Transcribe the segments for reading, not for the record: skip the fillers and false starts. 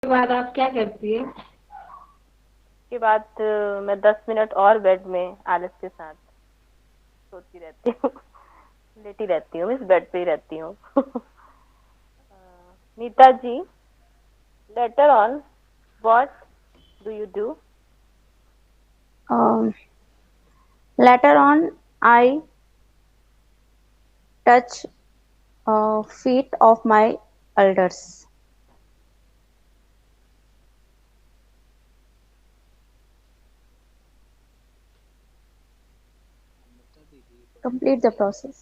बाद आप क्या करती है? के बाद मैं 10 मिनट और बेड में आलस के साथ सोती रहती हूँ। लेटी रहती हूँ, इस बेड पे ही रहती हूँ। Neeta ji, later on what do you do? Um, Later on, I touch feet of my elders. Complete the process.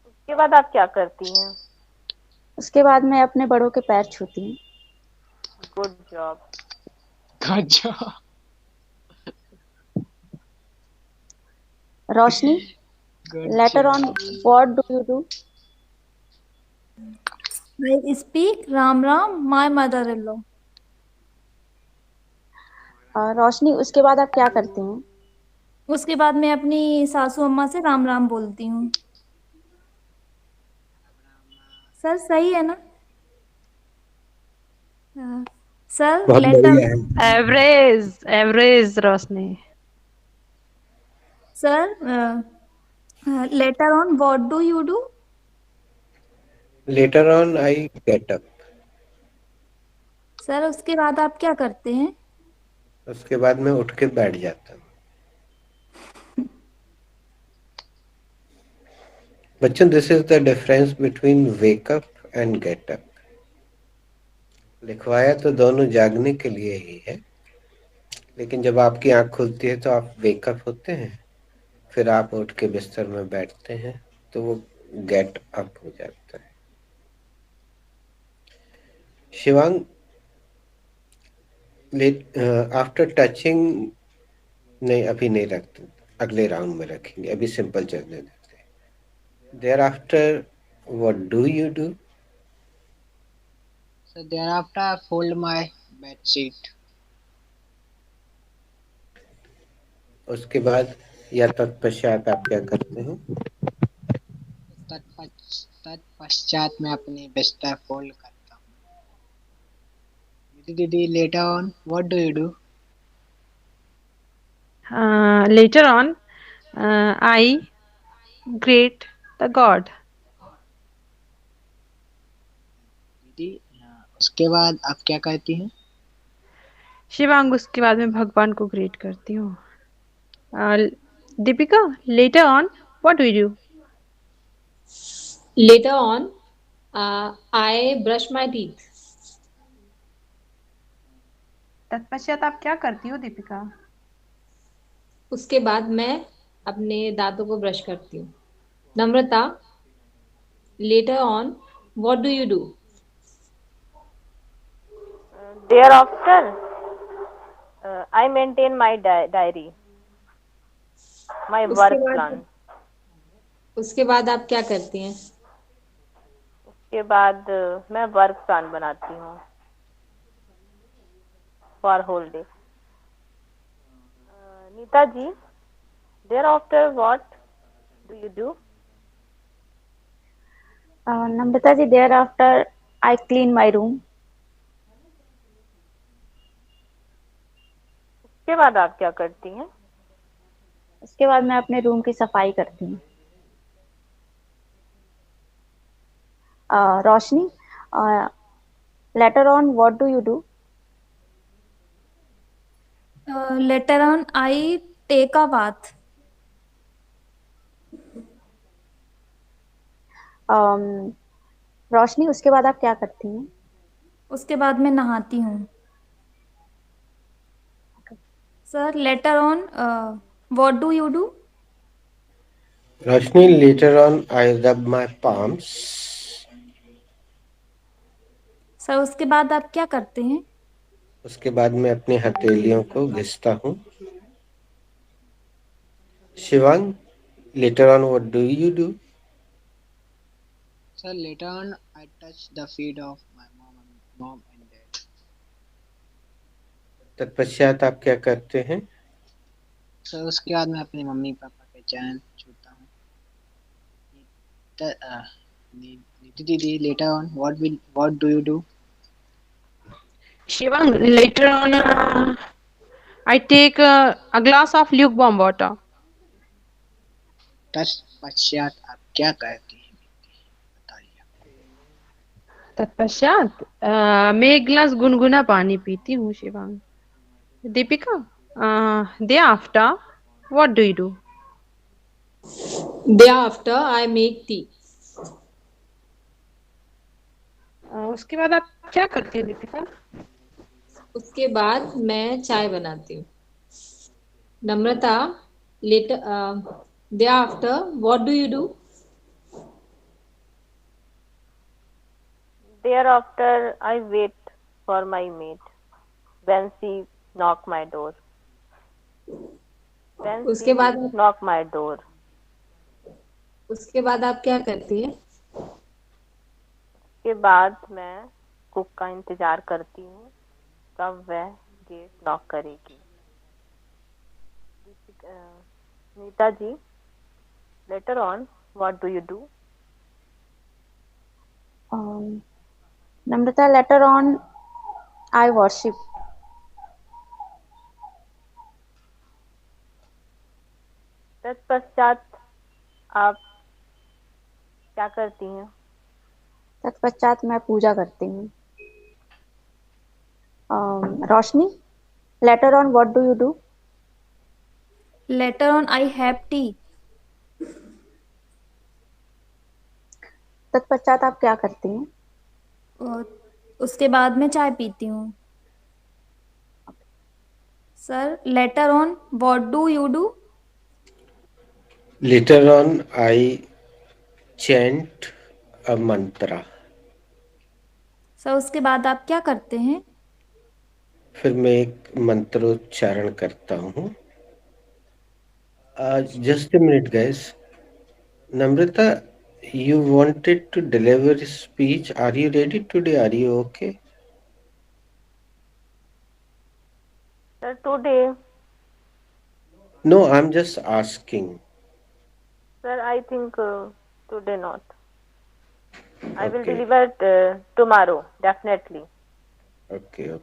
उसके बाद आप क्या करती हैं? उसके बाद मैं अपने बड़ों के पैर छूती हूँ। Good job. अच्छा। Roshni, good later on, job. what do you do? I speak Ram Ram, my mother-in-law. रोशनी, उसके बाद आप क्या करते हैं? उसके बाद मैं अपनी सासू अम्मा से राम राम बोलती हूँ। सर सही है ना? हाँ। सर बहुत लेटर बढ़िया है। Average average Roshni. Sir letter on what do you do? Letter on I get up. Sir उसके बाद आप क्या करते हैं? उसके बाद मैं उठ के बैठ जाता हूँ। बच्चों, this is the difference between wake up and get up. लिखवाया तो दोनों जागने के लिए ही है, लेकिन जब आपकी आंख खुलती है तो आप वेकअप होते हैं, फिर आप उठ के बिस्तर में बैठते हैं, तो वो गेट अप हो जाता है। शिवांग, आफ्टर टचिंग, नहीं अभी नहीं रखते, अगले राउंड में रखेंगे, अभी सिंपल चलने देते हैं। Thereafter what do you do? So thereafter, I fold my bed sheet. उसके बाद या तत्पश्चात आप क्या करते हैं? तत्पश्चात मैं अपनी बिस्तर फोल्ड करता हूँ। दीदी later on, what do you do? Later on, I greet the God. दीदी उसके बाद आप क्या करती हैं? शिवांग, उसके बाद मैं भगवान को ग्रीट करती हूँ। Deepika, letter on what do you do? Later on, I brush my teeth. तत्पश्चात आप क्या करती हो दीपिका? उसके बाद मैं अपने दांतों को ब्रश करती हूँ। Namrata, later on, what do you do? Thereafter I maintain my diary, my उसके वर्क बाद प्लान। उसके बाद आप क्या करती हैं? उसके बाद मैं वर्क प्लान बनाती हूँ for whole day. Neeta ji, thereafter what do you do? Namrata ji, thereafter, I clean my room. उसके बाद आप क्या करती हैं? उसके बाद मैं अपने रूम की सफाई करती हूँ। Roshni, later on, what do you do? Later on I take a bath. Um, Roshni, उसके बाद आप क्या करती हैं? उसके बाद मैं नहाती हूँ। Sir letter on what do you do? Roshni, letter on आई रब माई पाम्स। सर उसके बाद आप क्या करते हैं? उसके बाद मैं अपनी हथेलियों को घिसता हूँ। Shivang, letter on what do you do? So later on, I touch the feet of my mom and dad. तत्पश्चात आप क्या करते हैं? So उसके बाद मैं अपने मम्मी पापा के चरण छूता हूँ। नीति दीदी later on, what do you do? Shivang, later on, I take a glass of lukewarm water. तत्पश्चात आप क्या करती हैं? बताइए। तत्पश्चात मैं एक गिलास गुनगुना पानी पीती हूँ Shivang. Deepika, day after, what do you do? Day after, I make tea. उसके बाद आप क्या करती है दीपिका? उसके बाद मैं चाय बनाती हूँ। Namrata, later, day after, what do you do? Thereafter, I wait for my mate when she knock my door. When उसके she बाद knock my door. उसके बाद आप क्या करती है? के बाद मैं कुक का इंतजार करती हूँ कब वह गेट नॉक करेगी। Neeta ji, later on what do you do? Namrata, later on, I worship. तत्पश्चात आप क्या करती हैं? तत्पश्चात मैं पूजा करती हूँ। Roshni, later on, what do you do? Later on, I have tea. तत्पश्चात आप क्या करती हैं? और उसके बाद मैं चाय पीती हूँ। Sir, later on, what do you do? Later on, I chant a mantra. Sir, उसके बाद आप क्या करते हैं? फिर मैं एक मंत्रोच्चारण करता हूँ। Just a minute, guys. Namrata, you wanted to deliver a speech. Are you ready today? Are you okay? Sir, today, No, I'm just asking. sir, I think today not. I will Okay, deliver tomorrow, definitely. okay.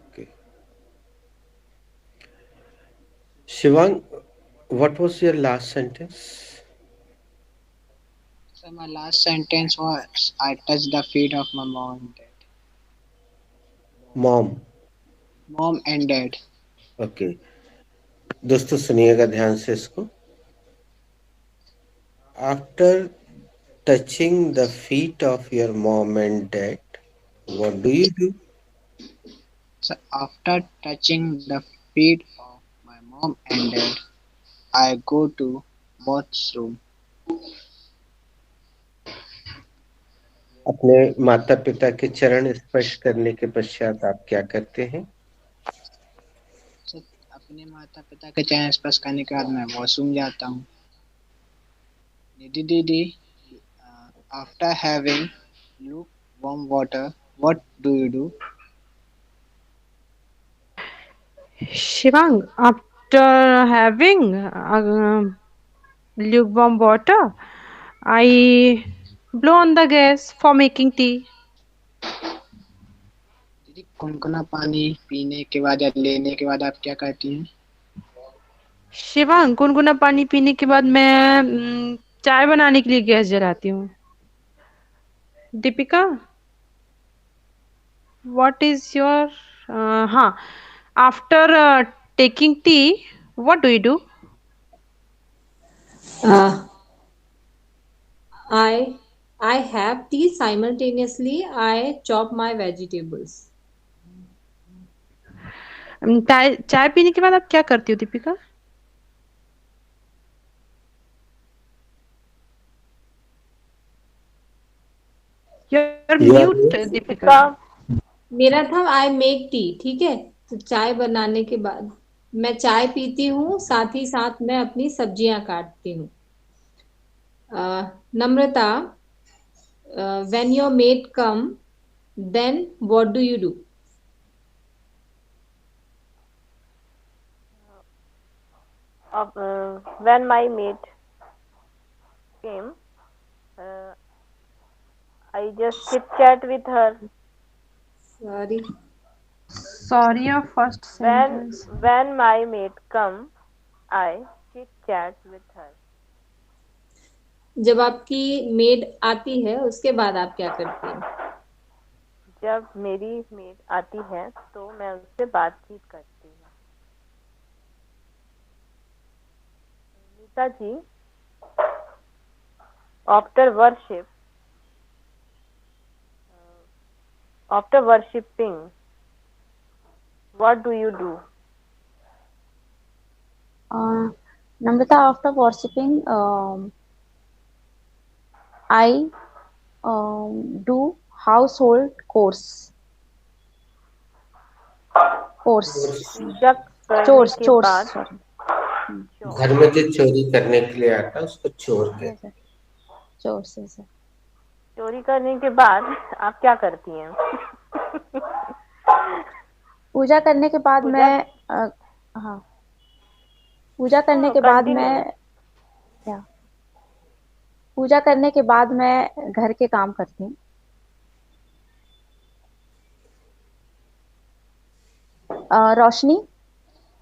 Shivang, what was your last sentence? So my last sentence was I touched the feet of my Mom. mom and dad. Okay, दोस्तों सुनिएगा ध्यान से इसको। After touching the feet of your mom and dad, what do you do? So after touching the feet of my mom and dad, I go to bathroom. अपने माता पिता के चरण स्पर्श करने के पश्चात आप क्या करते हैं? So अपने माता पिता के चरण स्पर्श करने के बाद मैं वॉशरूम जाता हूँ। निधि दीदी, after having lukewarm water, what do you do? Shivang, after having lukewarm water, I blow on the gas for making tea. दीदी, गुनगुना पानी पीने के बाद या लेने के बाद आप क्या करती हैं? शिवांग, गुनगुना पानी पीने के बाद मैं चाय बनाने के लिए गैस जलाती हूँ। दीपिका, व्हाट इज योर हाँ, after taking tea what do you do? Uh, I have tea simultaneously. I chop my vegetables. चाय पीने के बाद आप क्या करती हो Deepika? You're You are mute, Deepika. मेरा था आई मेक टी, ठीक है। तो चाय बनाने के बाद मैं चाय पीती हूँ, साथ ही साथ मैं अपनी सब्जियां काटती हूँ। नम्रता, when your mate come, then what do you do? When my mate came, uh, I just chit chat with her. Sorry. Sorry, your first when sentence. when my maid come, I chit chat with her. जब आपकी made आती है उसके बाद आप क्या करती हैं? जब मेरी मेड आती है तो मैं उससे बातचीत करती हूँ। नीता जी, after worship, after worshipping, what do you do? Namrata, after worshipping, I do household chores. पूजा करने Chores, के chores, बाद sorry. घर में जो चोरी करने के लिए आता है उसको चोर कहते हैं। Yes, sir. Chores, yes, sir. चोरी करने के बाद आप क्या करती हैं? पूजा करने के बाद पूजा मैं हाँ, पूजा करने के बाद कंटिन्यू। मैं क्या पूजा करने के बाद मैं घर के काम करती हूँ। Roshni,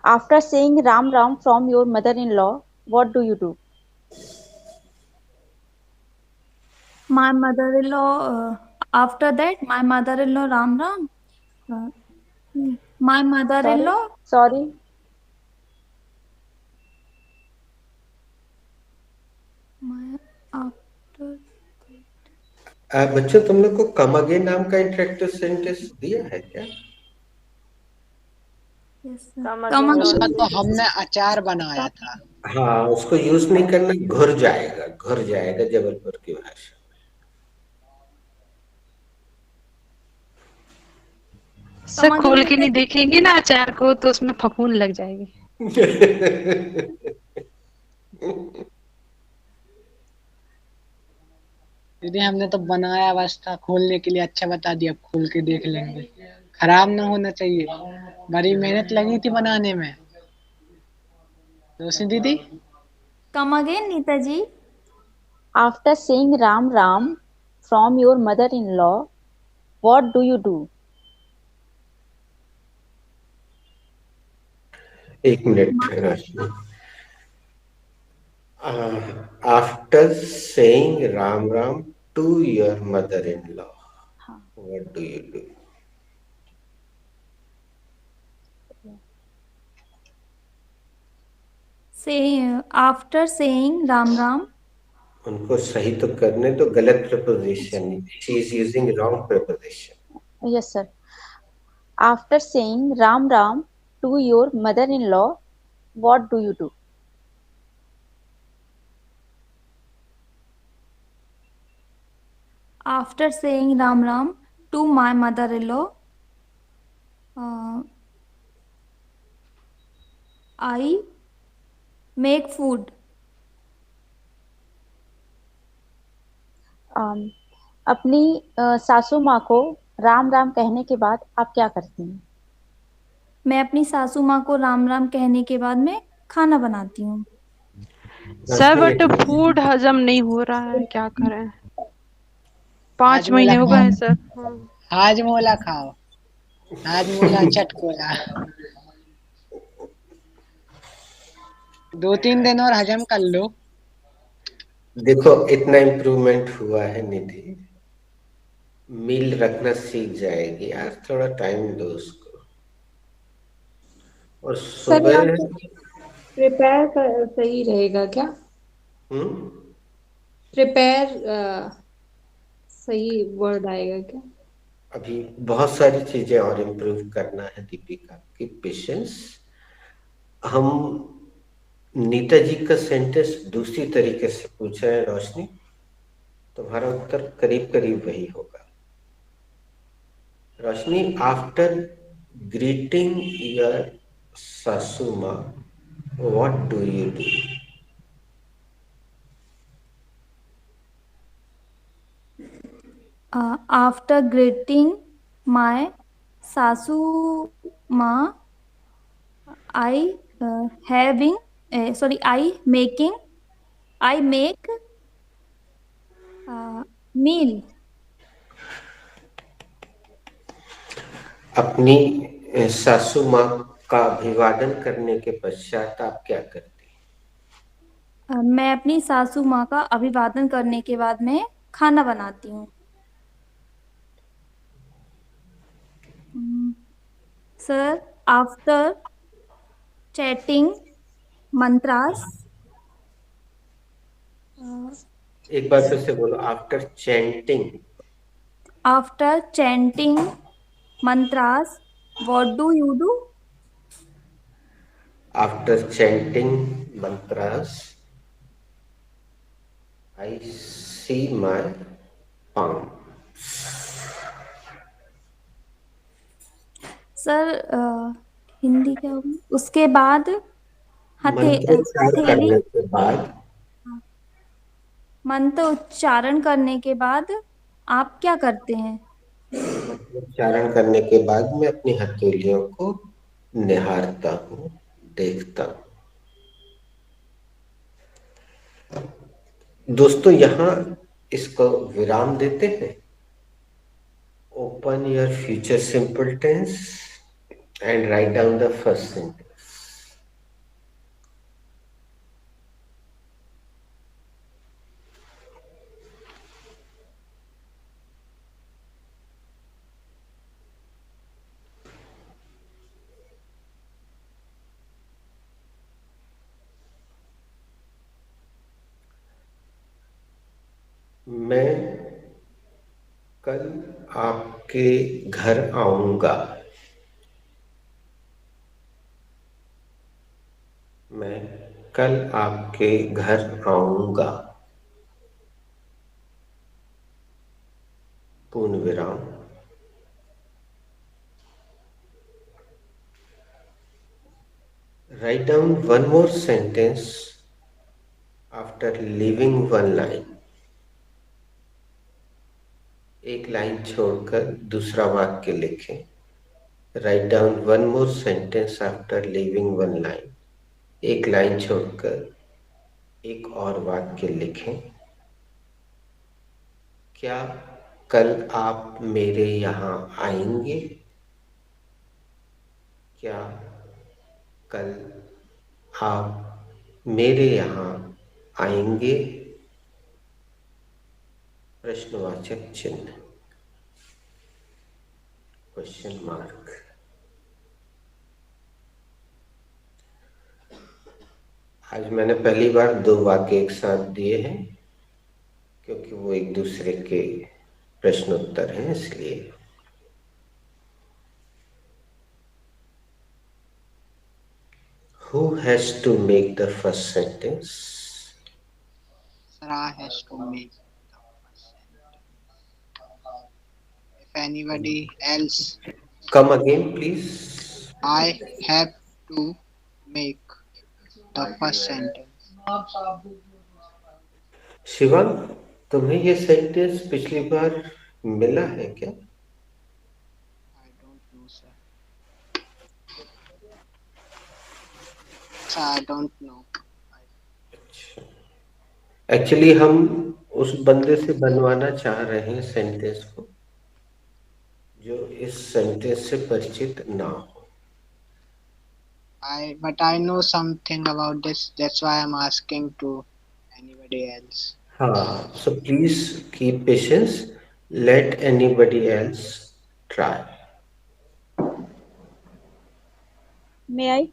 after saying Ram Ram from your mother in law, what do you do? My mother-in-law, after that, my mother-in-law, Ram Ram. My mother-in-law, sorry, after, बच्चों, तुम लोग को कम अगेन नाम का इंटरेक्टिव सेंटेंस दिया है क्या? yes, sir. Come Come again, उसका again. तो हमने अचार बनाया था। हाँ, उसको यूज नहीं करना, घुर जाएगा जबलपुर की भाषा। सर खोल के नहीं देखेंगे ना अचार को तो उसमें फफूंद लग जाएगी। दीदी हमने तो बनाया बस था, खोलने के लिए अच्छा बता दिया, खोल के देख लेंगे। खराब ना होना चाहिए, बड़ी मेहनत लगी थी बनाने में। रोशनी दीदी, Come again, Neeta ji. After saying Ram Ram from your mother in law, what do you do? एक minute Roshni. After saying Ram Ram to your mother in law, what do you do? After saying Ram Ram. उनको सही तो करने तो, गलत preposition, she is using wrong preposition. Yes sir. After saying Ram Ram to your mother in law, what do you do? After saying Ram Ram to my mother-in-law, I make food. अपनी सासू माँ को राम राम कहने के बाद आप क्या करती हैं? मैं अपनी सासू माँ को राम राम कहने के बाद मैं खाना बनाती हूँ। सर बट फूड हजम नहीं हो रहा है, क्या करें? 5 महीने हो गए सर। हाजमोला खाओ, हाजमोला चटकोला। 2-3 दिन और हजम कर लो। देखो इतना इम्प्रूवमेंट हुआ है निधि, मील रखना सीख जाएगी यार, थोड़ा टाइम दो उसको। और सुबह प्रिपेयर सही रहेगा क्या? प्रिपेयर सही वर्ड आएगा क्या? अभी बहुत सारी चीजें और इम्प्रूव करना है दीपिका की पेशेंस। हम नीता जी का सेंटेंस दूसरी तरीके से पूछा है रोशनी, तुम्हारा उत्तर करीब करीब वही होगा। रोशनी, आफ्टर ग्रीटिंग योर सासू माँ, what do you do? After greeting my sasu ma, I make meal. अपनी सासू माँ का अभिवादन करने के पश्चात आप क्या करती हैं? मैं अपनी सासू माँ का अभिवादन करने के बाद में खाना बनाती हूँ। सर, आफ्टर चैटिंग मंत्रास, एक बार फिर से बोलो। After chanting mantras, what do you do? After chanting mantras I see my palm. Sir, Hindi क्या होगी उसके बाद? मंत्रोच्चार हथेली। करने के बाद मंत्र उच्चारण करने के बाद आप क्या करते हैं? मंत्रोच्चारण करने के बाद मैं अपनी हथेलियों को निहारता हूँ, देखता हूँ। दोस्तों, यहाँ इसको विराम देते हैं। Open your future simple tense and write down the first sentence. मैं कल आपके घर आऊंगा। मैं कल आपके घर आऊंगा। पूर्ण विराम। Write down one more sentence after leaving one line. एक लाइन छोड़कर दूसरा वाक्य लिखें। Write down one more sentence after leaving one line. एक लाइन छोड़कर एक और वाक्य लिखें। क्या कल आप मेरे यहाँ आएंगे? क्या कल आप मेरे यहाँ आएंगे? प्रश्नवाचक चिन्ह, क्वेश्चन मार्क। आज मैंने पहली बार दो वाक्य एक साथ दिए हैं क्योंकि वो एक दूसरे के प्रश्नोत्तर हैं, इसलिए। Who has to make the first sentence? Sarah has to make the first sentence. If anybody else, Come again, please. I have to make the first sentence. Shivang, तुम्हें ये सेंटेंस पिछली बार मिला है क्या? I don't know, sir. Sir, I don't know. Actually हम उस बंदे से बनवाना चाह रहे हैं सेंटेंस को जो इस सेंटेंस से परिचित ना हो। But I know something about this. That's why I'm asking to anybody else. हाँ, so please keep patience. Let anybody else try. May I?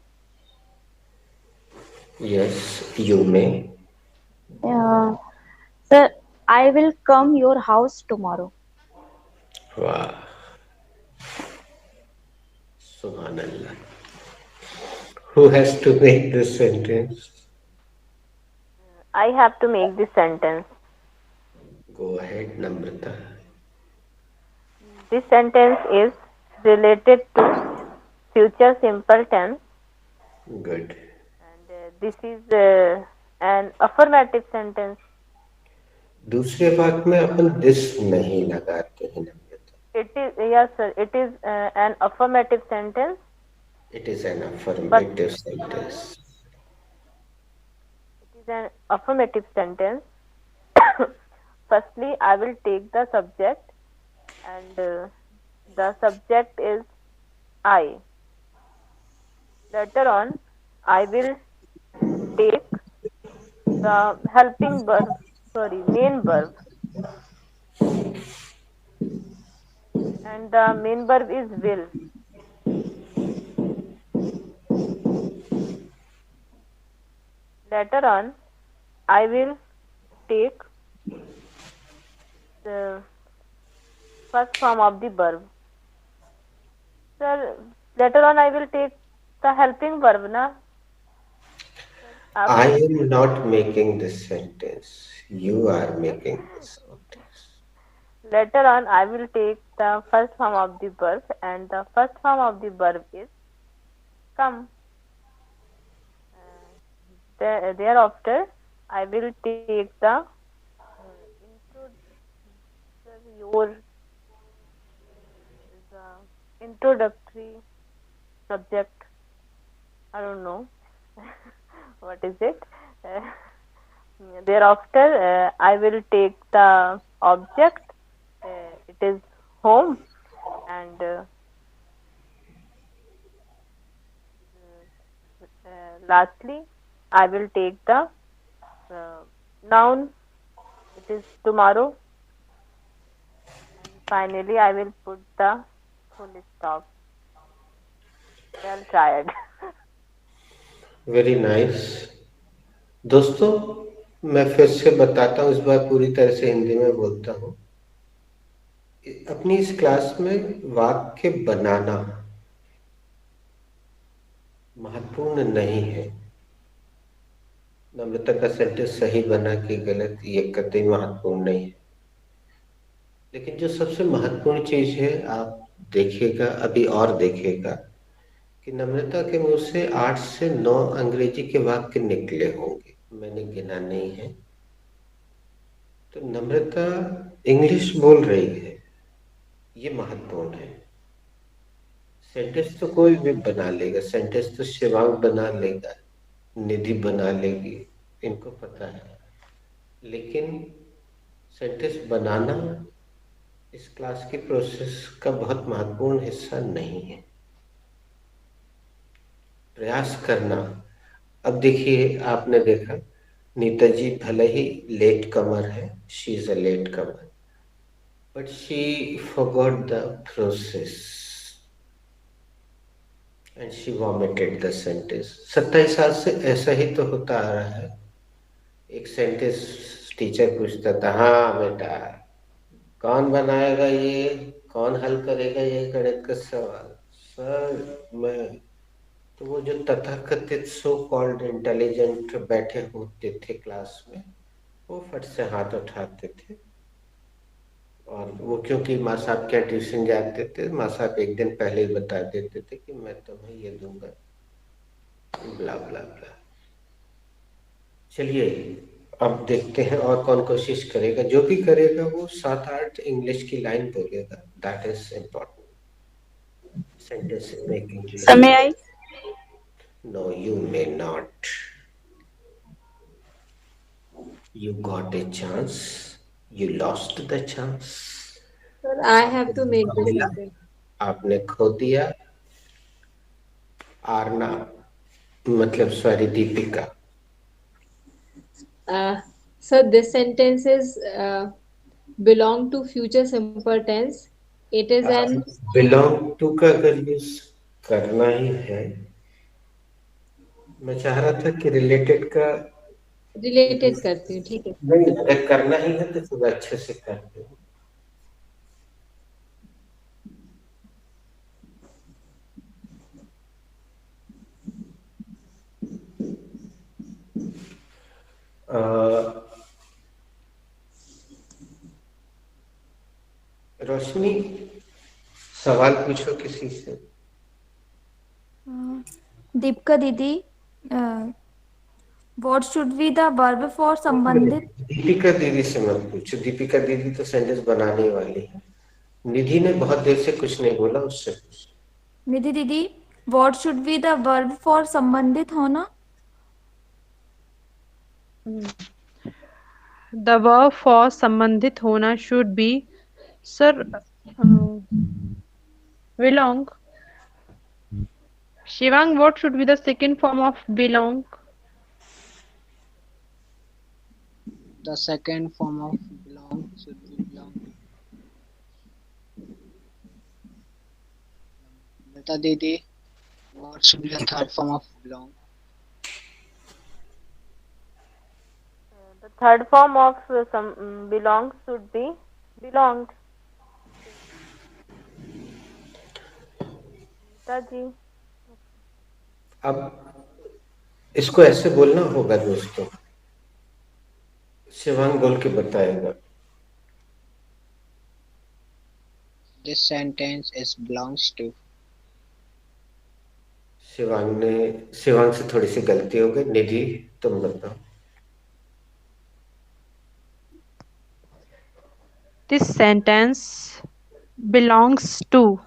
Yes, you may. Sir, I will come your house tomorrow. Wow. Subhanallah. Who has to make this sentence? I have to make this sentence. Go ahead, Namrata. This sentence is related to future simple tense. Good. And this is an affirmative sentence. दूसरे वाक्य में अपन this नहीं लगाते हैं, नम्रता। It is, yes sir, it is an affirmative sentence. It is an affirmative sentence. It is an affirmative sentence. Firstly, I will take the subject, and the subject is I. Later on, I will take the helping verb, sorry, main verb, and the main verb is will. Later on, I will take the first form of the verb. Sir, later on I will take the helping verb, na? I am not making this sentence. You are making this sentence. Later on, I will take the first form of the verb, and the first form of the verb is come. Thereafter, I will take the introductory subject. I don't know what is it. Thereafter, I will take the object. It is home, and lastly, I will take the noun. It is tomorrow. And finally, I will put the full stop. Well tried. Very nice. दोस्तों, मैं फिर से बताता हूँ, इस बार पूरी तरह से हिंदी में बोलता हूँ। अपनी इस क्लास में वाक्य बनाना महत्वपूर्ण नहीं है। नम्रता का सेंटेंस सही बना कि गलत, ये कतई महत्वपूर्ण नहीं है। लेकिन जो सबसे महत्वपूर्ण चीज है, आप देखिएगा, अभी और देखिएगा कि नम्रता के मुंह से 8 से 9 अंग्रेजी के वाक्य निकले होंगे, मैंने गिना नहीं है। तो नम्रता इंग्लिश बोल रही है, ये महत्वपूर्ण है। सेंटेंस तो कोई भी बना लेगा, सेंटेंस तो शिवांग बना लेगा, निधि बना लेगी, इनको पता है। लेकिन सेंटेंस बनाना इस क्लास की प्रोसेस का बहुत महत्वपूर्ण हिस्सा नहीं है। प्रयास करना। अब देखिए, आपने देखा नीता जी भले ही लेट कमर है, she is a latecomer, but she forgot the process and she vomited the sentence. 27 साल से ऐसा ही तो होता आ रहा है। एक सेंटेंस टीचर पूछता था, हाँ बेटा, कौन बनाएगा ये, कौन हल करेगा ये गणित का सवाल? सर मैं। तो वो जो तथाकथित सो कॉल्ड इंटेलिजेंट बैठे होते थे क्लास में, वो फट से हाथ उठाते थे। और वो क्योंकि माँ साहब क्या ट्यूशन जाते थे, माँ साहब एक दिन पहले ही बता देते थे कि मैं तुम्हें ये दूंगा, ब्ला ब्ला ब्ला। चलिए अब देखते हैं और कौन कोशिश करेगा। जो भी करेगा वो 7-8 इंग्लिश की लाइन बोलेगा, that is important. Sentence making. समय आई। No, you may not. You got a chance. You lost the chance. Sir, I have to make the मिला, sentence. आपने खो दिया। आरना मतलब sorry Deepika. Sir, this sentence is belong to future simple tense. It is an belong to का अगर use करना ही है, मैं चाह रहा था कि रिलेटेड का related करती हूँ, ठीक है। नहीं, अगर करना ही है तो थोड़ा अच्छे से करते हो। रोशनी, सवाल पूछो किसी से। दीपिका दीदी, what should be the verb for संबंधित? दीपिका दीदी से मत पूछो, दीपिका दीदी तो सेंटेंस बनाने वाली है। निधि ने बहुत देर से कुछ नहीं बोला, उससे पूछो। निधि दीदी, what should be the verb for संबंधित होना? The verb for संबंधित होना should be, sir, belong. Shivang, what should be the second form of belong? The second form of belong should be belong to. Beta Didi, what should be the third form of belong? The third form of some belongs should be belonged. Gita जी अब इसको ऐसे बोलना होगा दोस्तों, शिवांग बोल के बताएगा। This sentence is belongs to. Shivang से थोड़ी सी गलती हो गई। निधि तुम बताओ। This sentence belongs to.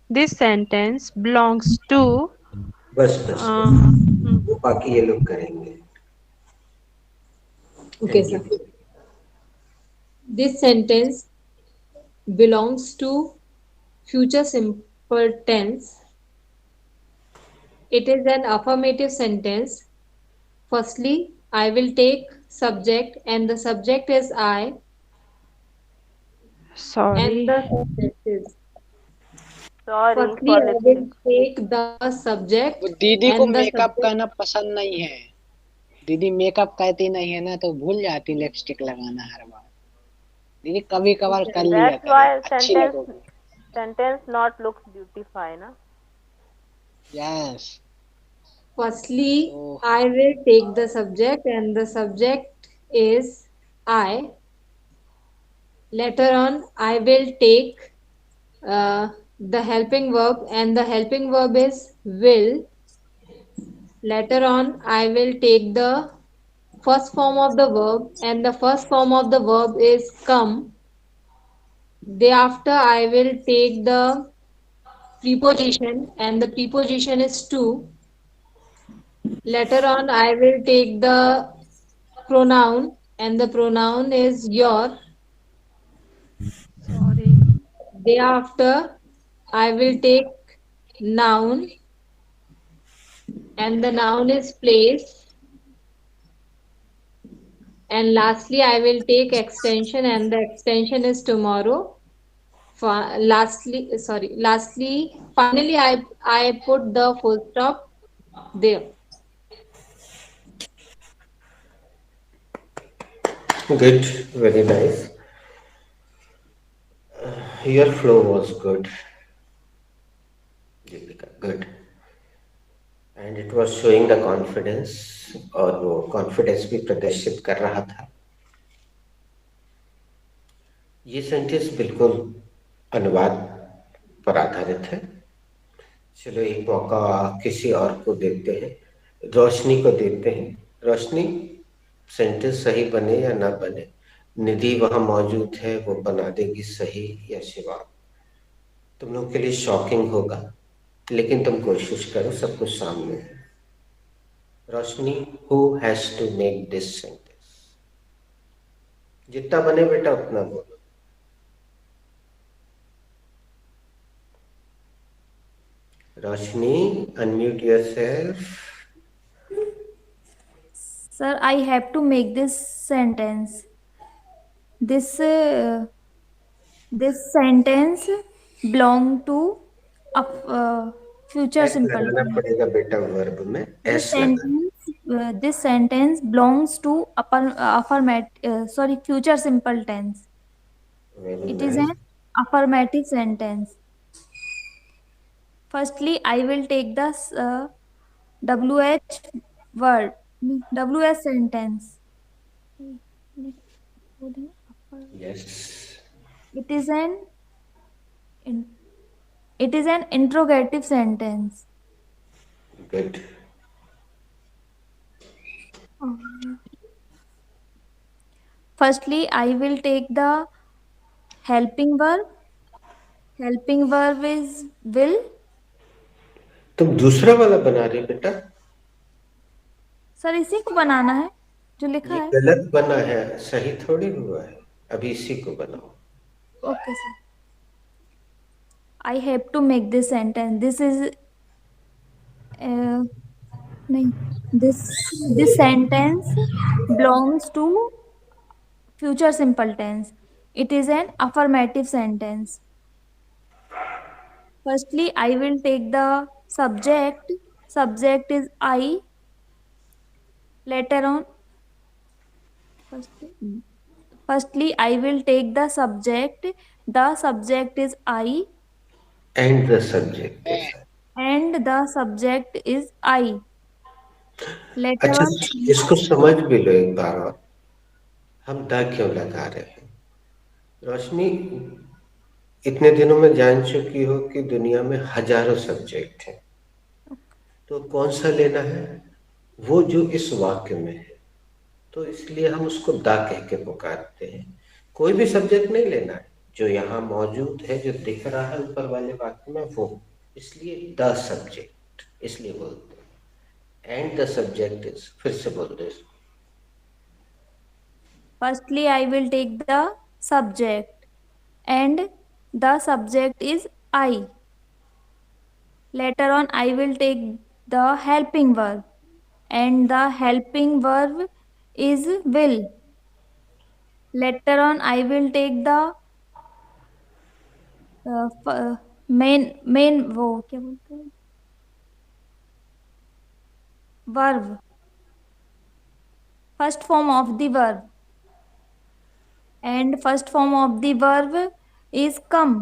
This sentence belongs to. बस वो बाकी ये लोग करेंगे। Okay, sir. This sentence belongs to future simple tense. It is an affirmative sentence. Firstly, I will take subject and the subject is I. Sorry. And the subject is. Sorry Firstly, for I will listening. take the subject वो दीदी को and the makeup subject. करना पसंद नहीं है। दीदी makeup करती नहीं है ना, तो भूल जाती लिपस्टिक लगाना हर बार। दीदी कभी कभार कर लिया That's why करे, अच्छी लगोगी। sentence not looks beautify, na? Yes. Firstly, Oh. I will take the subject and the subject is I. Later on, I will take the helping verb and the helping verb is will. Later on, I will take the first form of the verb and the first form of the verb is come. Thereafter, I will take the preposition and the preposition is to. Later on, I will take the pronoun and the pronoun is your. Sorry. Thereafter, I will take noun and the noun is place. And lastly, I will take extension and the extension is tomorrow. Lastly, finally, I put the full stop there. Good, very nice. Your flow was good, Deepika. Good. And it was showing the confidence, और वो confidence भी प्रदर्शित कर रहा था। ये sentence बिल्कुल अनुवाद पर आधारित है। चलो एक मौका किसी और को देते हैं, रोशनी को देते हैं। रोशनी, सेंटेंस सही बने या ना बने, निधि वहां मौजूद है, वो बना देगी सही या शिवा। तुम लोग के लिए शॉकिंग होगा, लेकिन तुम कोशिश करो, सब कुछ सामने है। Roshni, who has to make this sentence? जितना बने बेटा उतना बोलो। Roshni, unmute yourself. Sir, I have to make this sentence. This sentence belong to a future S simple लगाना tense. पड़ेगा बेटा वर्ब में, This एस लगाना। sentence this sentence belongs to future simple tense. Very It is nice. an affirmative sentence. Firstly, I will take the WH word, WH sentence. Yes. It is an interrogative sentence. Good. Firstly, I will take the helping verb. Helping verb is will. तुम दूसरा वाला बना रहे बेटा? Sir इसी को बनाना है जो लिखा ये है। गलत बना है, सही थोड़ी हुआ है। अभी इसी को बनाओ। Okay sir. I have to make this sentence. This is nahi, this sentence belongs to future simple tense. It is an affirmative sentence. Firstly, I will take the subject. Subject is I. Later on, firstly, I will take the subject. The subject is I, And the subject is. and the subject is I. Later अच्छा, on, इसको समझ भी लो एक बार और, हम the क्यों लगा रहे हैं। रोशनी, इतने दिनों में जान चुकी हो कि दुनिया में हजारों सब्जेक्ट हैं, तो कौन सा लेना है, वो जो इस वाक्य में है। तो इसलिए हम उसको द कह के पुकारते हैं। कोई भी सब्जेक्ट नहीं लेना है, जो यहाँ मौजूद है, जो दिख रहा है ऊपर वाले वाक्य में, वो। इसलिए द सब्जेक्ट इसलिए बोलते हैं। एंड द सब्जेक्ट इज, फिर से बोल दो इसको। firstly, I will take the subject, and the subject is I. Later on, I will take the helping verb, and the helping verb is will. Later on, I will take the main वो क्या बोलते हैं verb, first form of the verb, and first form of the verb is come.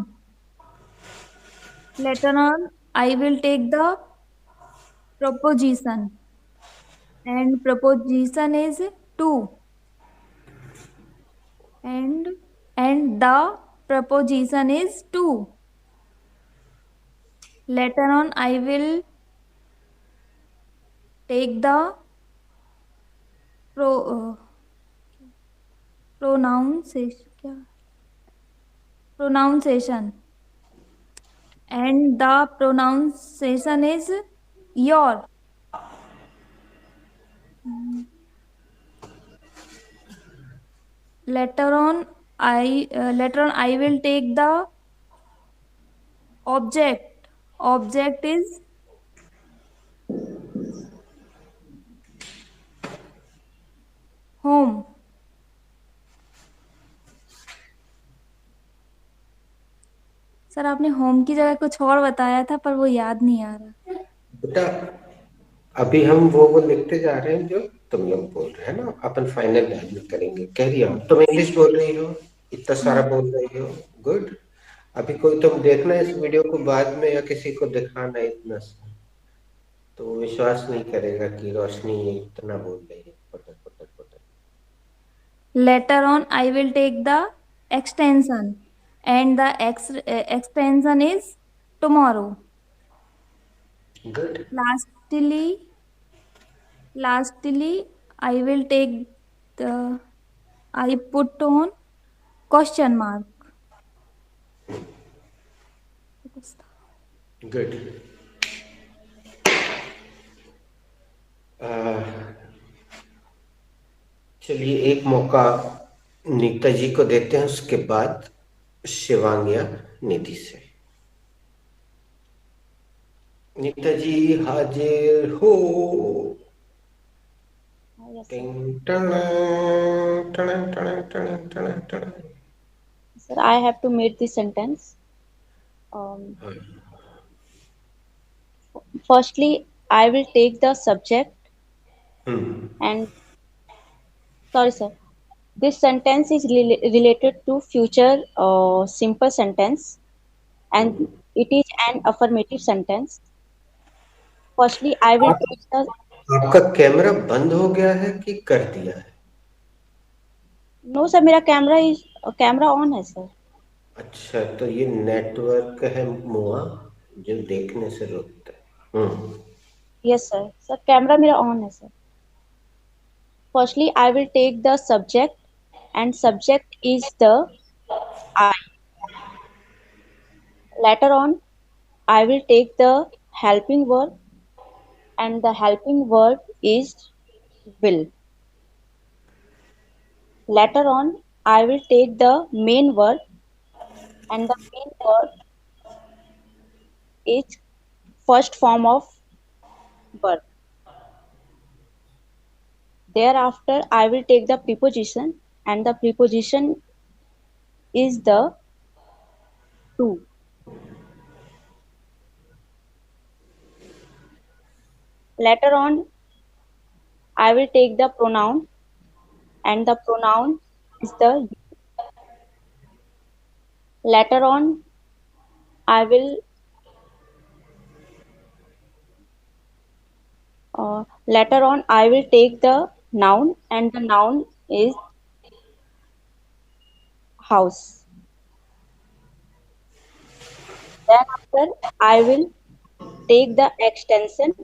Later on, I will take the proposition, and proposition is to, and the proposition is to. Later on, I will take the pronunciation, and the pronunciation is your. Later on, I will take the object. Object is home. Sir आपने home की जगह कुछ और बताया था, पर वो याद नहीं आ रहा। बेटा, अभी हम वो लिखते जा रहे हैं जो तुम लोग बोल रहे हैं ना, अपन फाइनल वैल्यू करेंगे। कह रही हो तुम इंग्लिश बोल रही हो, इतना सारा बोल रही हो, गुड। अभी कोई तुम देखना इस वीडियो को बाद में, या किसी को दिखाना इतना सा, तो विश्वास नहीं करेगा कि रोशनी ये इतना बोल रही है, पटक पटक पटक। Later on, I will take the extension, and the extension is tomorrow. Good. Lastly, I will take the, I put on question mark. Good. चलिए एक मौका नीता जी को देते हैं, उसके बाद शिवांगिया निधि से। नीता जी हाजिर हो। Yes, sir. टिंग टड़ंग, टड़ंग, टड़ंग, टड़ंग, टड़ंग, टड़ंग। Sir, I have to make this sentence. Firstly, I will take the subject, and sorry, sir. This sentence is related to future simple sentence, and it is an affirmative sentence. Firstly, I will take the. आपका camera बंद हो गया है कि कर दिया है? No, sir, मेरा कैमरा ऑन है सर। अच्छा, तो ये नेटवर्क है मुआ, जो देखने से रोकता है। यस सर, सर कैमरा मेरा ऑन है sir. Firstly, I will take the subject, and subject is the I. Later on, I will take the helping verb, and the helping verb is will. Later on, I will take the main verb, and the main verb is first form of verb. Thereafter, I will take the preposition, and the preposition is the to. Later on, I will take the pronoun, and the pronoun is the. Later on, I will later on I will take the noun, and the noun is house. Then after I will take the extension,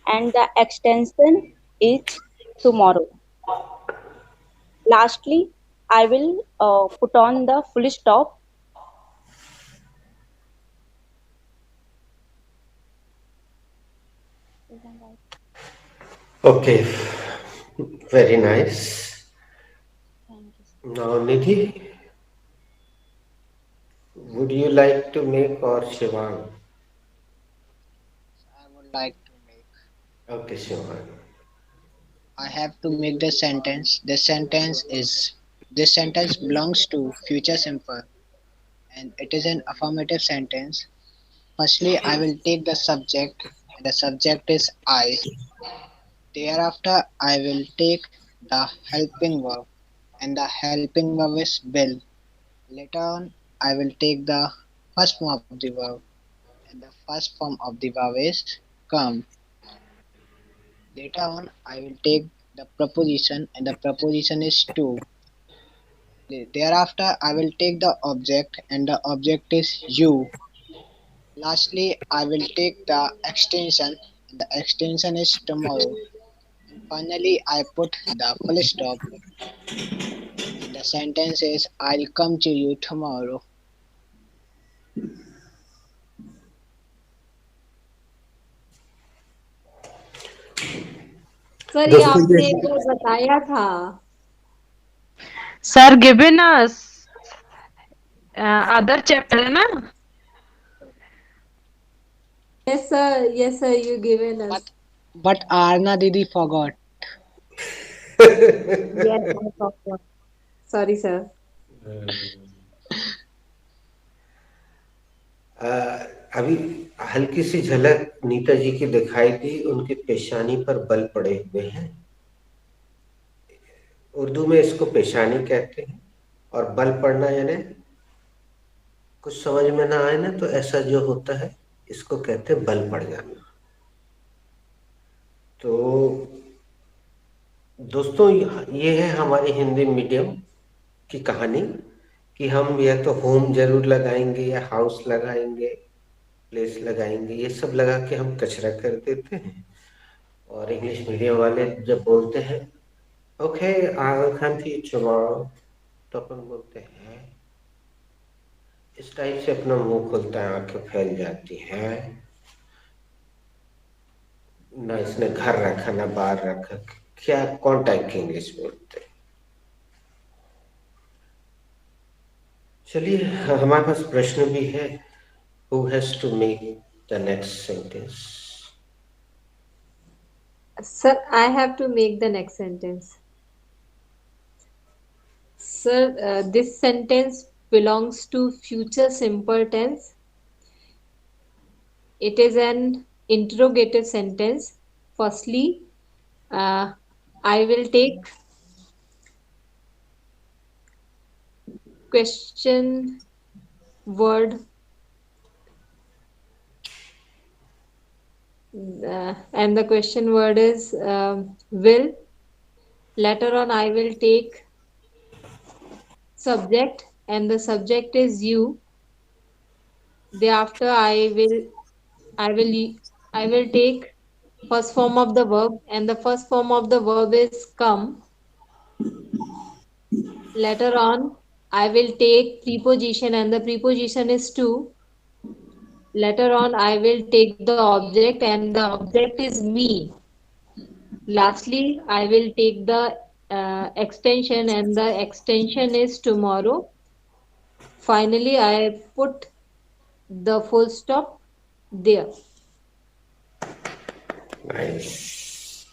and the extension is tomorrow. Lastly, I will put on the full stop. Okay, very nice. Now, Nidhi, would you like to make or Shivang? I would like to make. Okay, Shivang. I have to make the sentence. This sentence belongs to future simple, and it is an affirmative sentence. Firstly, I will take the subject, and the subject is I. Thereafter, I will take the helping verb, and the helping verb is will. Later on, I will take the first form of the verb, and the first form of the verb is come. Later on, I will take the preposition, and the preposition is to. Thereafter, I will take the object, and the object is you. Lastly, I will take the extension, and the extension is tomorrow. And finally, I put the full stop, and the sentence is I'll come to you tomorrow. Sir ये दोस्तों आपने ये एक बार बताया था. Sir given us other chapter है ना. Yes sir, you given us. But Arna Didi forgot. Yes, I forgot. Sorry sir. अभी हल्की सी झलक नीता जी की दिखाई दी. उनकी पेशानी पर बल पड़े हुए हैं. उर्दू में इसको पेशानी कहते हैं. और बल पड़ना यानी कुछ समझ में ना आए ना, तो ऐसा जो होता है इसको कहते हैं बल पड़ जाना. तो दोस्तों, ये है हमारी हिंदी मीडियम की कहानी कि हम या तो होम जरूर लगाएंगे या हाउस लगाएंगे, प्लेस लगाएंगे. ये सब लगा के हम कचरा कर देते हैं. और इंग्लिश मीडियम वाले जब बोलते हैं okay I will come to you tomorrow, तो अपन बोलते हैं. इस टाइप से अपना मुंह खुलता है, आंखें फैल जाती हैं. ना इसने घर रखा ना बाहर रखा. क्या कौन टाइप की इंग्लिश बोलते हैं. चलिए, हमारे पास प्रश्न भी है. Who has to make the next sentence? Sir, I have to make the next sentence. Sir, this sentence belongs to future simple tense. It is an interrogative sentence. Firstly, I will take question word and the question word is will. Later on, I will take subject, and the subject is you. Thereafter, I will take first form of the verb, and the first form of the verb is come. Later on, I will take preposition, and the preposition is to. Later on, I will take the object, and the object is me. Lastly, I will take the extension, and the extension is tomorrow. Finally, I put the full stop, there. Nice.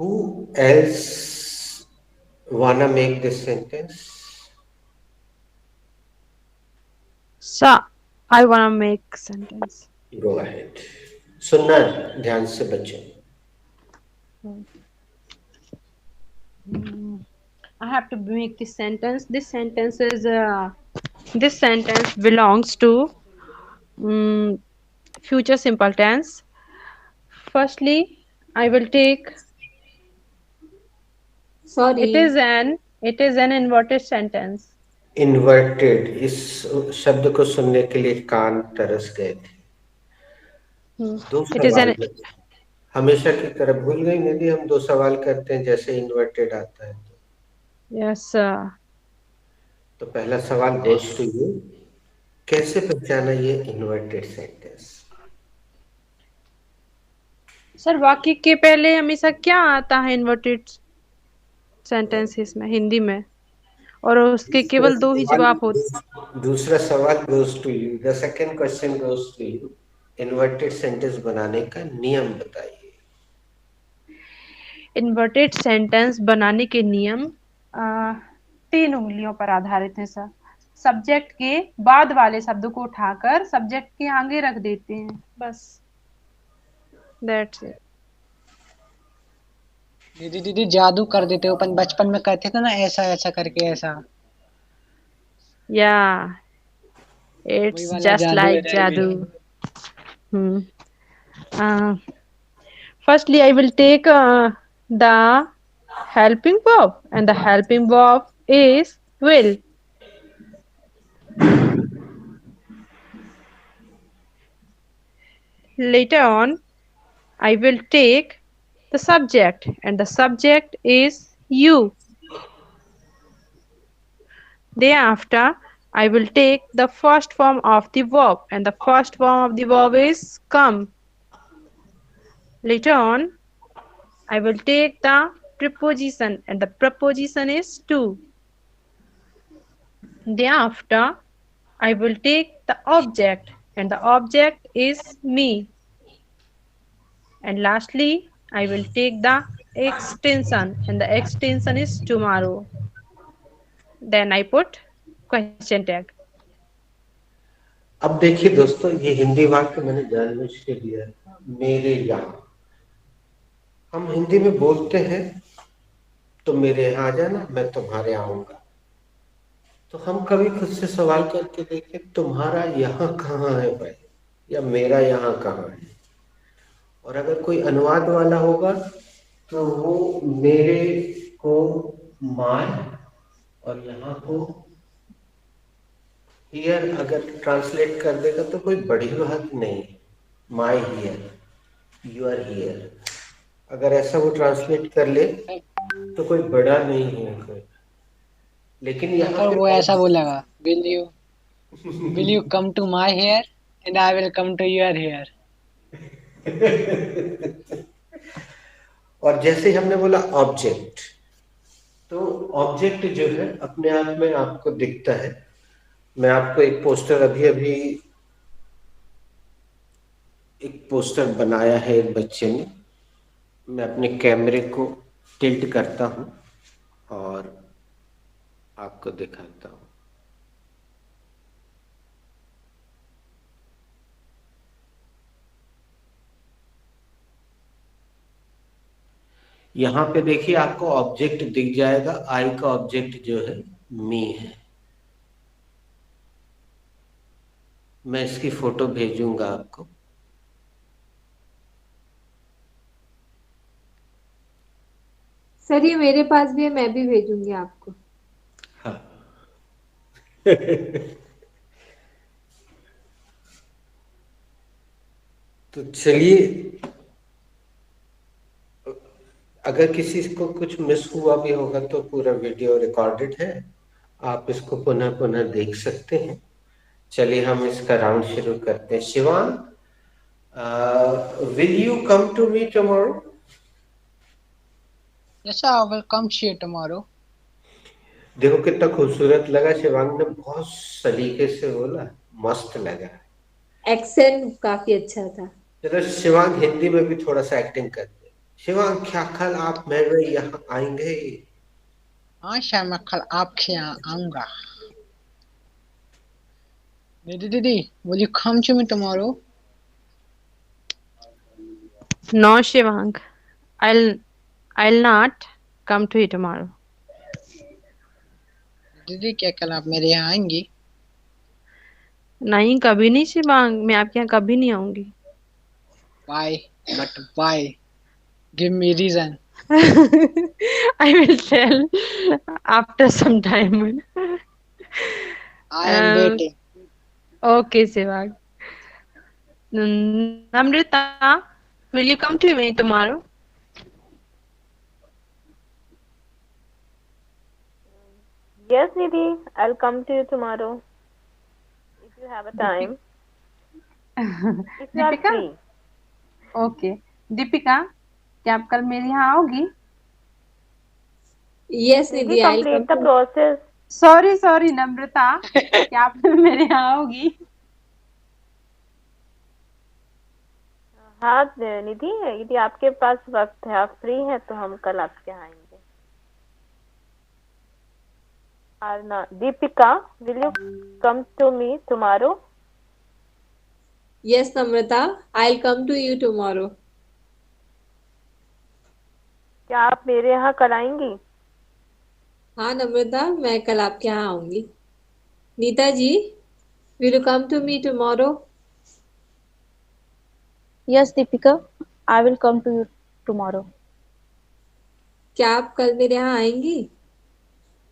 Who else wanna make this sentence? So I wanna make sentence. Go ahead. सुनना ध्यान से बच्चे. I have to make this sentence. This sentence belongs to future simple tense. Firstly, I will take. Sorry. It is an inverted sentence. Inverted इस शब्द को सुनने के लिए कान तरस गए थे. दो सवाल हमेशा की तरह भूल गई निधि. हम दो सवाल करते हैं जैसे इन्वर्टेड आता है तो. Yes sir. तो पहला सवाल goes to you. कैसे पहचाना ये इन्वर्टेड सेंटेंस? सर वाक्य के पहले हमेशा क्या आता है इन्वर्टेड सेंटेंसेस में हिंदी में, और उसके केवल दो ही जवाब होते. दूसरा सवाल goes to you. The second question goes to you. Inverted sentence बनाने का नियम बताइए. इन्वर्टेड सेंटेंस बनाने के नियम 3 उंगलियों पर आधारित है सर. सब्जेक्ट के बाद वाले शब्द को उठाकर सब्जेक्ट के आगे रख देते हैं, बस. That's it. दीदी जादू कर देते हो. अपन बचपन में करते थे ना, ऐसा ऐसा करके ऐसा. Yeah, it's just like jadoo. Firstly, I will take the helping verb, and the helping verb is will. Later on, I will take the subject, and the subject is you. Thereafter, I will take the first form of the verb, and the first form of the verb is come. Later on, I will take the preposition, and the preposition is to. Thereafter, I will take the object, and the object is me. And lastly, I will take the extension, and the extension is tomorrow. Then I put question tag. अब देखिए दोस्तों, ये हिंदी वाक्य मैंने जानबूझ के दिया है. मेरे यहाँ. हम हिंदी में बोलते हैं तो मेरे यहाँ आ जाना, मैं तुम्हारे आऊंगा. तो हम कभी खुद से सवाल करके देखें, तुम्हारा यहाँ कहाँ है भाई, या मेरा यहाँ कहाँ है. और अगर कोई अनुवाद वाला होगा तो वो मेरे को माय और यहाँ को हियर अगर ट्रांसलेट कर देगा तो कोई बड़ी बात नहीं. My here, you are here, अगर ऐसा वो ट्रांसलेट कर ले तो कोई बड़ा नहीं है कोई. लेकिन यहाँ वो ऐसा बोलेगा, will you come to my here and I will come to your here. और जैसे हमने बोला ऑब्जेक्ट, तो ऑब्जेक्ट जो है अपने आप में आपको दिखता है. मैं आपको एक पोस्टर अभी एक पोस्टर बनाया है एक बच्चे ने. मैं अपने कैमरे को टिल्ट करता हूं और आपको दिखाता हूं. यहाँ पे देखिए आपको ऑब्जेक्ट दिख जाएगा. आई का ऑब्जेक्ट जो है मी है. मैं इसकी फोटो भेजूंगा आपको. सर ये मेरे पास भी है, मैं भी भेजूंगी आपको. हाँ. तो चलिए, अगर किसी को कुछ मिस हुआ भी होगा तो पूरा वीडियो रिकॉर्डेड है, आप इसको पुनः पुनः देख सकते हैं. चलिए हम इसका राउंड शुरू करते हैं. Shivan, will you come to me tomorrow? Yes sir, I will come to you tomorrow. देखो कितना खूबसूरत लगा. शिवांग ने बहुत सलीके से बोला, मस्त लगा. एक्सेंट काफी अच्छा था। चलो शिवांग हिंदी में भी थोड़ा सा एक्टिंग करते हैं। शिवांग, क्या कल आप मेरे यहाँ आएंगे? हाँ शायद मैं कल आपके यहाँ आऊंगा। Didi, will you come to me tomorrow? No, Shivang. I'll not come to you tomorrow. दीदी क्या कल आप मेरे यहाँ आएंगी? नहीं, कभी नहीं शिवांग, मैं आपके यहाँ कभी नहीं आऊंगी। Why? But why? Give me reason. I will tell after some time. I am waiting. Okay, Shivang. Namrita, will you come to me tomorrow? Yes, Nidhi, I'll come to you tomorrow if you have a time. If you are Deepika? free. Okay Deepika, क्या आप कल मेरे यहाँ आओगी? Yes, Nidhi, Nidhi, I'll complete come the to process. Sorry Namrata, क्या आप मेरे यहाँ आओगी? हाँ निधि, यदि आपके पास वक्त है, आप फ्री हैं, तो हम कल आपके यहाँ आएंगे। Arna, Deepika, will you come to me tomorrow? Yes, Namrata, I'll come to you tomorrow. क्या आप मेरे यहाँ कल आएंगी? हाँ नम्रता, मैं कल आपके यहाँ आऊंगी। नीता जी, will you come to me tomorrow? Yes, Deepika, I will come to you tomorrow. क्या आप कल मेरे यहाँ आएंगी?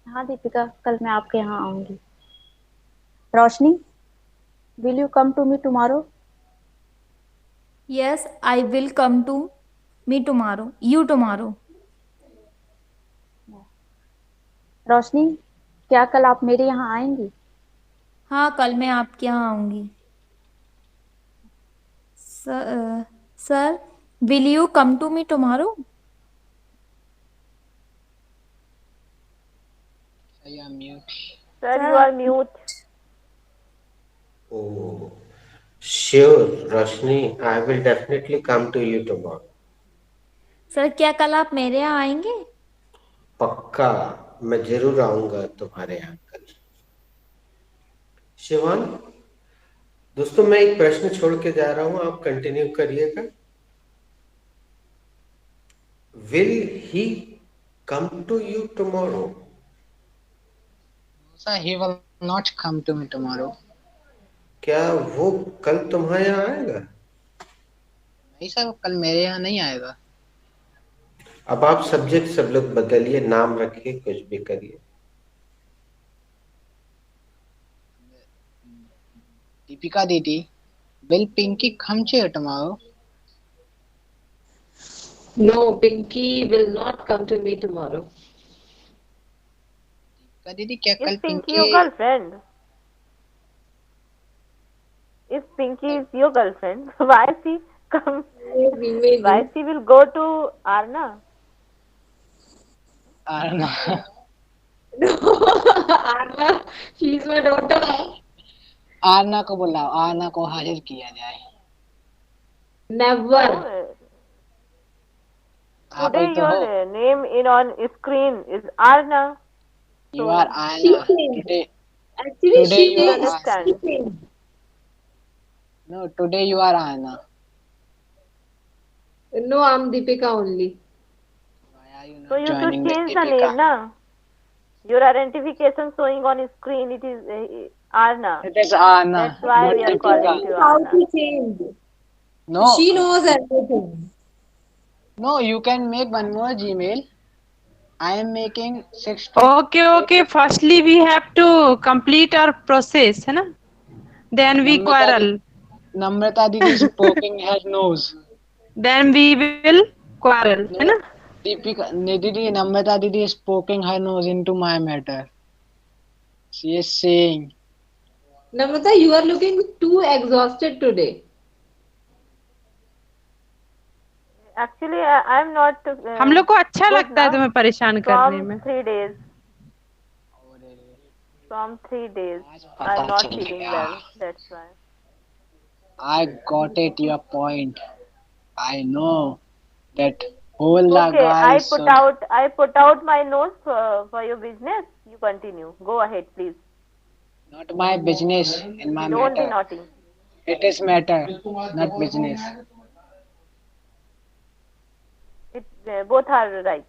हाँ दीपिका, कल मैं आपके यहाँ आऊंगी। रोशनी, will you come to me tomorrow? Yes, I will come to me tomorrow. You tomorrow. रोशनी, क्या कल आप मेरे यहाँ आएंगी? हाँ, कल मैं आपके यहाँ आऊंगी। Sir, will you come to me tomorrow? I am mute. Sir, you are mute. Oh, sure, Roshni. I will definitely come to you tomorrow. Sir, क्या कल आप मेरे यहाँ आएंगे? पक्का, मैं जरूर आऊंगा तुम्हारे यहाँ कल। शिवान, दोस्तों मैं एक प्रश्न छोड़ के जा रहा हूं, आप कंटिन्यू करिएगा। Will he come to you tomorrow? Sir, he will not come to me tomorrow. क्या वो कल तुम्हारे यहाँ आएगा? नहीं सर, वो कल मेरे यहाँ नहीं आएगा। अब आप सब्जेक्ट सब लोग बदलिए, नाम रखिए, कुछ भी करिए। Deepika Didi, will Pinky come to you tomorrow? No, Pinky will not come to me tomorrow. Deepika Didi, क्या कल Is Pinky Pinky? your girlfriend? If Pinky is your girlfriend, why she come? Maybe. Why she will go to Arna? No. No, Arna, she's my daughter. Aarna को बुलाओ, आरना को हाजिर किया जाए। Never. आप Today ही तो हो। your name in on screen is Arna. You are She Arna. came. Today, Actually, Today she you are is. Arna. She came. no, today you are Arna. No, I'm Deepika only. Why are you So not you should joining with change the Deepika? name, na? Your identification showing on screen, it is Arna. It is Arna. That's why not we are Deepika. calling you How Arna. to change? No, She knows everything. no, you can make one more Gmail. I am making 60. Okay. Firstly, we have to complete our process, है ना? Then we quarrel. Namrata Didi is poking her nose. Then we will quarrel, है ना? Deepika, Didi, Namrata Didi is poking her nose into my matter. She is saying, Namrata, you are looking too exhausted today. Actually, I'm not. हम लोग को अच्छा good लगता है now. तुम्हें परेशान करने From में। 3 days. From 3 days. I'm not feeling well. That's why. I got it. Your point. I know that all the Okay, guys should. I put out my notes for your business. You continue. Go ahead, please. Not my business and my Don't be matter. naughty. It is matter, not business. It both are right.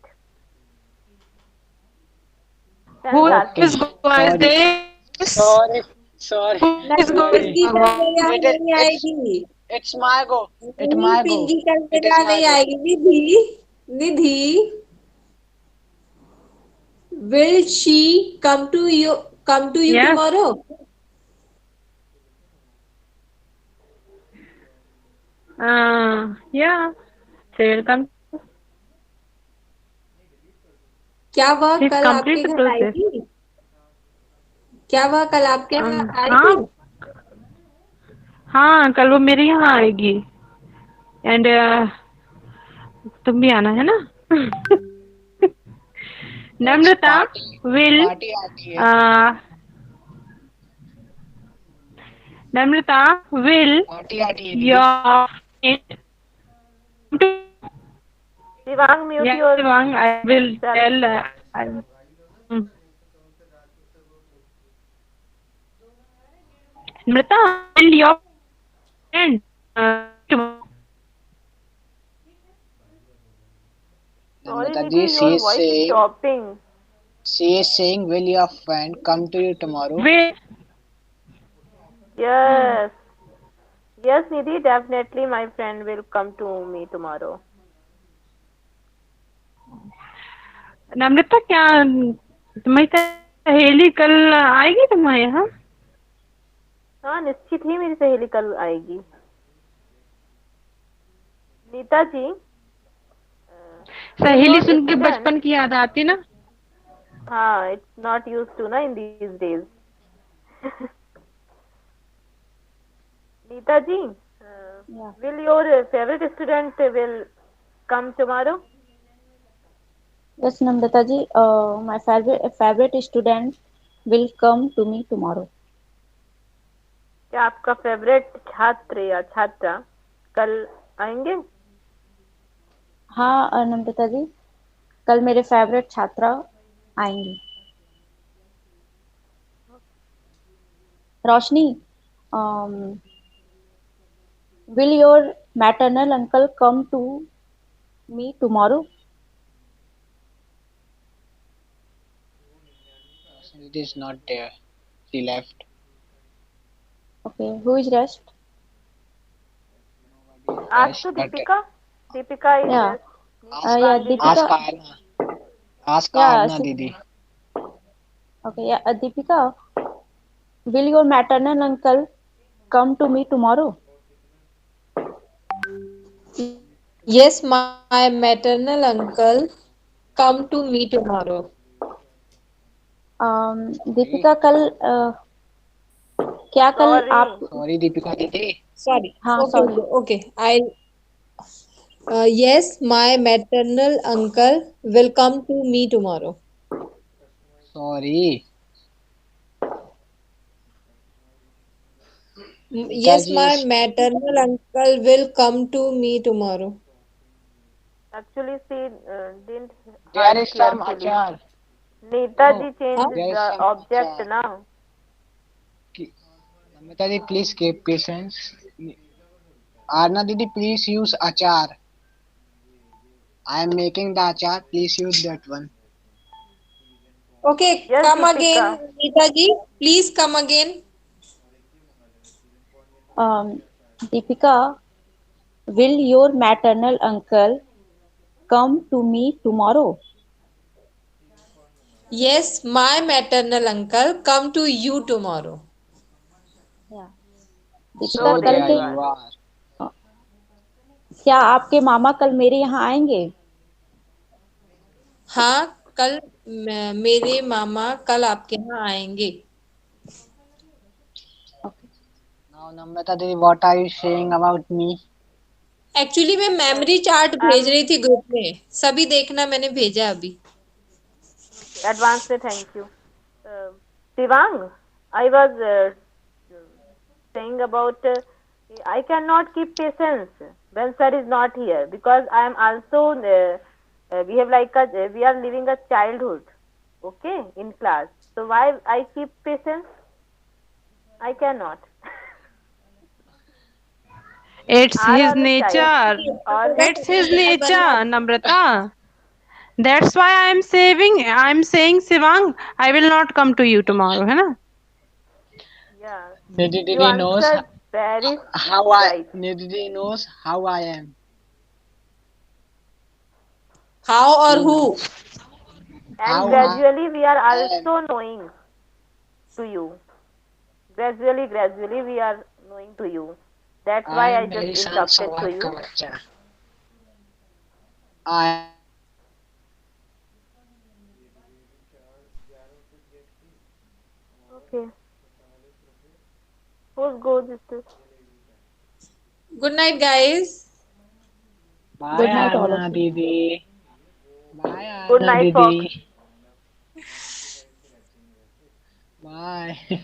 Then Who last. Okay. is going Sorry. this? Sorry. Sorry. Who is नहीं going? Sorry. Pinky कल Wow. मेरे यहाँ It is. नहीं It's. आएगी। It's my go. It's नहीं my go. Pinky कल It मेरे is यहाँ my नहीं go. आएगी। निधि निधि will she come to you Yes. tomorrow? Yeah. She will come. क्या वह Please कल complete आपके the घर process. आएगी? क्या वह कल आपके यहाँ आएगी? हाँ हाँ, कल वो मेरे यहाँ आएगी एंड तुम भी आना है ना. It's Namrata party. will Party आती है. Namrata will Party आती है दीदी. your friend to Shivang, mute yes, your Shivang, I will self. tell. Mm. Namrata will your friend to Sorry, Namrata ji, Nidhi, your voice is dropping. she is saying, will your friend come to you tomorrow? will. Yes. Yes, Nidhi, definitely my friend will come to me tomorrow. नम्रता क्या तुम्हारी सहेली कल आएगी तुम्हारे यहाँ? हाँ, निश्चित ही मेरी सहेली कल आएगी. नीता जी, सहेली सुन के student- बचपन की याद आती ना. हाँ, it's not used to na in these days. Neeta ji, Yeah. will your favorite student will come tomorrow? Yes, Namrata ji, my favorite student will come to me tomorrow. क्या आपका फेवरेट छात्र या छात्रा कल आएंगे? हाँ नम्रता जी, कल मेरे फेवरेट छात्रा आएंगी. रोशनी, will your maternal uncle come to me tomorrow? It is not there. She left. Okay, who is rest? Ask to Deepika. Deepika is Yeah. there. Yeah, Ask Deepika. Arna. Ask Yeah, Arna, Didi. Okay, yeah, Deepika, will your maternal uncle come to me tomorrow? Yes, my maternal uncle come to me tomorrow. Deepika कल क्या कल Sorry. आप Sorry, Deepika Didi. Sorry. हाँ Okay, sorry okay. Yes, my maternal uncle will come to me tomorrow. Sorry. Yes, Pitaji my is- maternal uncle will come to me tomorrow. Actually, she didn't There heard is some carefully. achar. Neeta No, ji changed there is the some object achar. now. Namrata Didi, please keep patience. Arna Didi, please use achar. I am making the achar. Please use that one. Okay, Yes, come Deepika. again, Neeta ji. Please come again. Deepika, will your maternal uncle come to me tomorrow? Yes, my maternal uncle come to you tomorrow. Deepika So कल there के you you are. are. क्या आपके मामा कल मेरे यहाँ आएंगे? हाँ, कल मेरे मामा कल आपके यहाँ आएंगे. Now, Namrata Didi, what are you saying about me? Actually मैं मेमोरी चार्ट भेज रही थी ग्रुप में. सभी देखना, मैंने भेजा अभी. Advance में thank you. Shivang, I was saying about I cannot keep patience when sir is not here because I am also we have like a we are living a childhood, okay, in class. So why I keep patience? I cannot. It's R his or a child nature. or It's his nature, Namrata. That's why I'm saying, Sivang, I will not come to you tomorrow, है ना? yeah. Nidhi You Didi knows answered very how I right. Nidhi Didi knows how I am. How or She who? knows And how I gradually we are am. also knowing to you. Gradually we are knowing to you. That's why I I'm just very शांत interrupted to स्वभाव का you. बच्चा. I Okay. Whose goes is this? Good night, guys. Bye Good night, all of Arna you. Didi. Bye Good Arna night, Fox. Didi. Bye.